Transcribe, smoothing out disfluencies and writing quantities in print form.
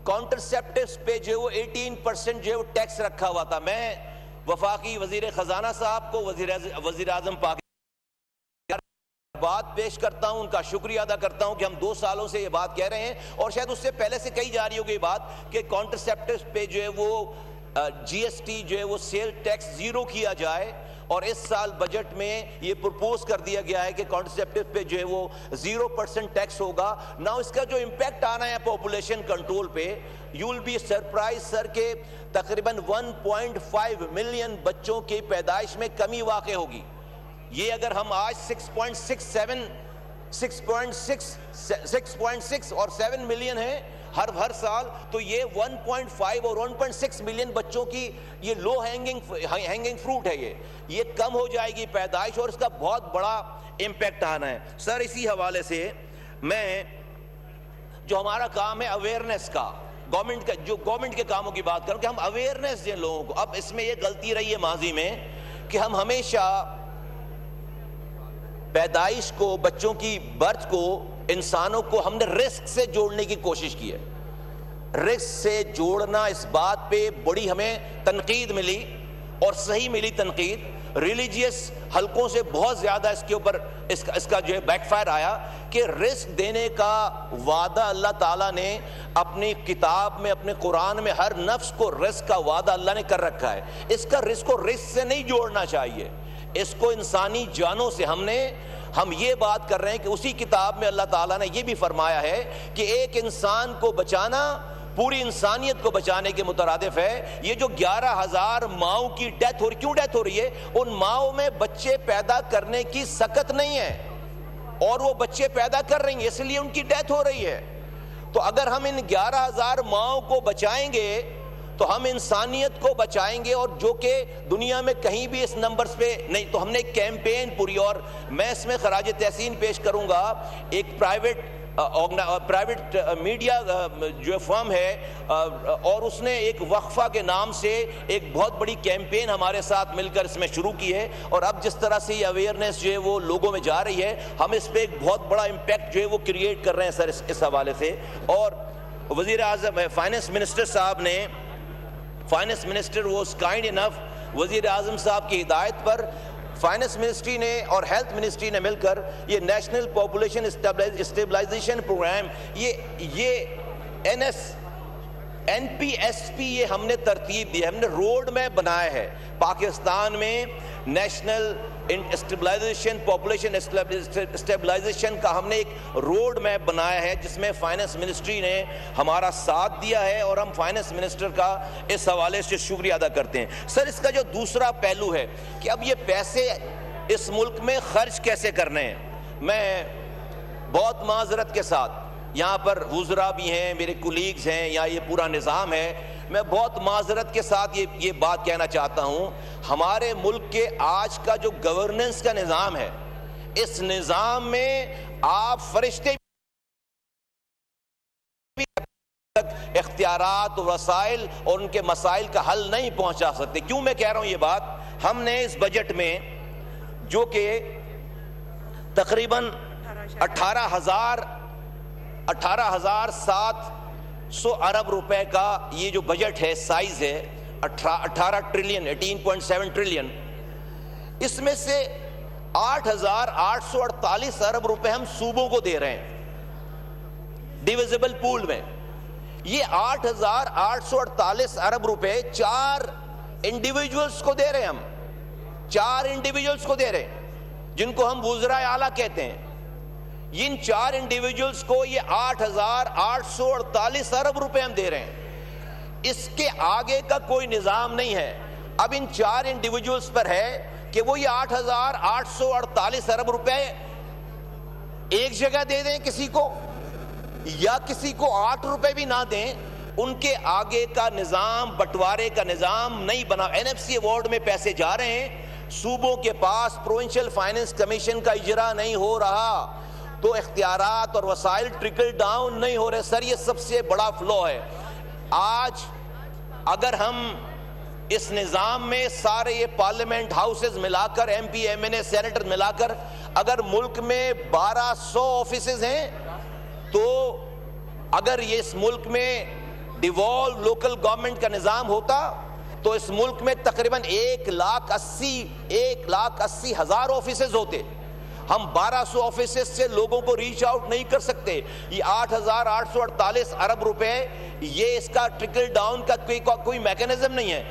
کانٹرسیپٹیوز پہ جو ہے وہ 18% جو ہے وہ ٹیکس رکھا ہوا تھا. میں وفاقی وزیر خزانہ صاحب کو، وزیر اعظم پاکستان بات پیش کرتا ہوں، ان کا شکریہ ادا کرتا ہوں کہ ہم 2 سالوں سے یہ بات کہہ رہے ہیں، اور شاید اس سے پہلے سے کہی جا رہی ہوگی بات کہ کانٹرسیپٹیوز پہ جو ہے وہ جی ایس ٹی جو ہے وہ سیل ٹیکس 0 کیا جائے، اور اس سال بجٹ میں یہ پرپوز کر دیا گیا ہے کہ کانٹرسیپٹیو پہ جو ہے وہ 0% ٹیکس ہوگا. نا اس کا جو امپیکٹ آنا ہے پاپولیشن کنٹرول پہ، یو ول بی سرپرائز سر کہ تقریباً 1.5 ملین بچوں کی پیدائش میں کمی واقع ہوگی. یہ اگر ہم آج 6.6 اور 7 ملین ہیں ہر سال، تو یہ 1.5 اور 1.6 ملین بچوں کی یہ لو ہینگنگ فروٹ ہے. یہ کم ہو جائے گی پیدائش، اور اس کا بہت بڑا امپیکٹ آنا ہے. سر اسی حوالے سے میں جو ہمارا کام ہے اویئرنیس کا، گورنمنٹ کے کاموں کی بات کروں کہ ہم اویئرنیس دیں لوگوں کو. اب اس میں یہ غلطی رہی ہے ماضی میں کہ ہم ہمیشہ پیدائش کو، بچوں کی برتھ کو، انسانوں کو ہم نے رسک سے جوڑنے کی کوشش کی ہے. رسک سے جوڑنا، اس بات پہ بڑی ہمیں تنقید ملی، اور صحیح ملی تنقید. ریلیجیس حلقوں سے بہت زیادہ اس کے اوپر اس کا جو ہے بیک فائر آیا کہ رسک دینے کا وعدہ اللہ تعالیٰ نے اپنی کتاب میں، اپنے قرآن میں ہر نفس کو رزق کا وعدہ اللہ نے کر رکھا ہے. اس کا رزق کو رزق سے نہیں جوڑنا چاہیے، اس کو انسانی جانوں سے. ہم یہ بات کر رہے ہیں کہ اسی کتاب میں اللہ تعالیٰ نے یہ بھی فرمایا ہے کہ ایک انسان کو بچانا پوری انسانیت کو بچانے کے مترادف ہے. یہ جو 11,000 ماؤں کی ڈیتھ ہو رہی، کیوں ڈیتھ ہو رہی ہے؟ ان ماؤں میں بچے پیدا کرنے کی سکت نہیں ہے، اور وہ بچے پیدا کر رہی ہیں، اس لیے ان کی ڈیتھ ہو رہی ہے. تو اگر ہم ان 11,000 ماؤں کو بچائیں گے تو ہم انسانیت کو بچائیں گے، اور جو کہ دنیا میں کہیں بھی اس نمبرز پہ نہیں. تو ہم نے ایک کیمپین پوری، اور میں اس میں خراج تحسین پیش کروں گا ایک پرائیویٹ میڈیا جو فرم ہے، اور اس نے ایک وقفہ کے نام سے ایک بہت بڑی کیمپین ہمارے ساتھ مل کر اس میں شروع کی ہے. اور اب جس طرح سے یہ اویئرنیس جو ہے وہ لوگوں میں جا رہی ہے، ہم اس پہ ایک بہت بڑا امپیکٹ جو ہے وہ کریٹ کر رہے ہیں سر اس حوالے سے. اور وزیر اعظم فائنانس منسٹر صاحب نے، فائنانس منسٹر واز کائنڈ انف، وزیر اعظم صاحب کی ہدایت پر فائنانس منسٹری نے اور ہیلتھ منسٹری نے مل کر یہ نیشنل پاپولیشن اسٹیبلائزیشن پروگرام، یہ NPSP یہ ہم نے ترتیب دی ہے، ہم نے روڈ میپ بنایا ہے. پاکستان میں نیشنل اسٹیبلائزیشن، پاپولیشن اسٹیبلائزیشن کا ہم نے ایک روڈ میپ بنایا ہے، جس میں فائنانس منسٹری نے ہمارا ساتھ دیا ہے، اور ہم فائنانس منسٹر کا اس حوالے سے شکریہ ادا کرتے ہیں. سر اس کا جو دوسرا پہلو ہے کہ اب یہ پیسے اس ملک میں خرچ کیسے کرنے ہیں. میں بہت معذرت کے ساتھ، یہاں پر وزراء بھی ہیں، میرے کولیگز ہیں، یا یہ پورا نظام ہے، میں بہت معذرت کے ساتھ یہ بات کہنا چاہتا ہوں. ہمارے ملک کے آج کا جو گورننس کا نظام ہے، اس نظام میں آپ فرشتے اختیارات اور وسائل اور ان کے مسائل کا حل نہیں پہنچا سکتے. کیوں میں کہہ رہا ہوں یہ بات؟ ہم نے اس بجٹ میں جو کہ تقریباً 18,700 ارب روپے کا یہ جو بجٹ ہے، سائز ہے 18 ٹریلین 18.7 ٹریلین، اس میں سے 8,848 ارب روپے ہم صوبوں کو دے رہے ہیں ڈیویزبل پول میں. یہ 8,848 ارب روپے 4 انڈیویجولز کو دے رہے ہیں، ہم 4 انڈیویجولز کو دے رہے ہیں، جن کو ہم وزراء اعلیٰ کہتے ہیں. ان 4 انڈیویجولز کو یہ 8,848 ارب روپے ہم دے رہے ہیں. اس کے آگے کا کوئی نظام نہیں ہے. اب ان 4 انڈیویجولز پر ہے کہ وہ یہ 8,848 ارب روپے ایک جگہ دے دیں کسی کو، یا کسی کو 8 روپے بھی نہ دیں. ان کے آگے کا نظام، بٹوارے کا نظام نہیں بنا. NFC ایوارڈ میں پیسے جا رہے ہیں، صوبوں کے پاس پروونشل فائنانس کمیشن کا اجرا نہیں ہو رہا، تو اختیارات اور وسائل ٹرکل ڈاؤن نہیں ہو رہے. سر یہ سب سے بڑا فلو ہے. آج اگر ہم اس نظام میں سارے یہ پارلیمنٹ ہاؤسز ملا کر، MP MNA سینیٹر ملا کر، اگر ملک میں 1200 آفیسز ہیں، تو اگر یہ اس ملک میں ڈیوالو لوکل گورنمنٹ کا نظام ہوتا تو اس ملک میں تقریباً 1,80,000 آفیسز ہوتے. ہم 1200 آفیسز سے لوگوں کو ریچ آؤٹ نہیں کر سکتے. یہ 8,848 ارب روپے، یہ اس کا ٹرکل ڈاؤن کا کوئی میکینزم نہیں ہے.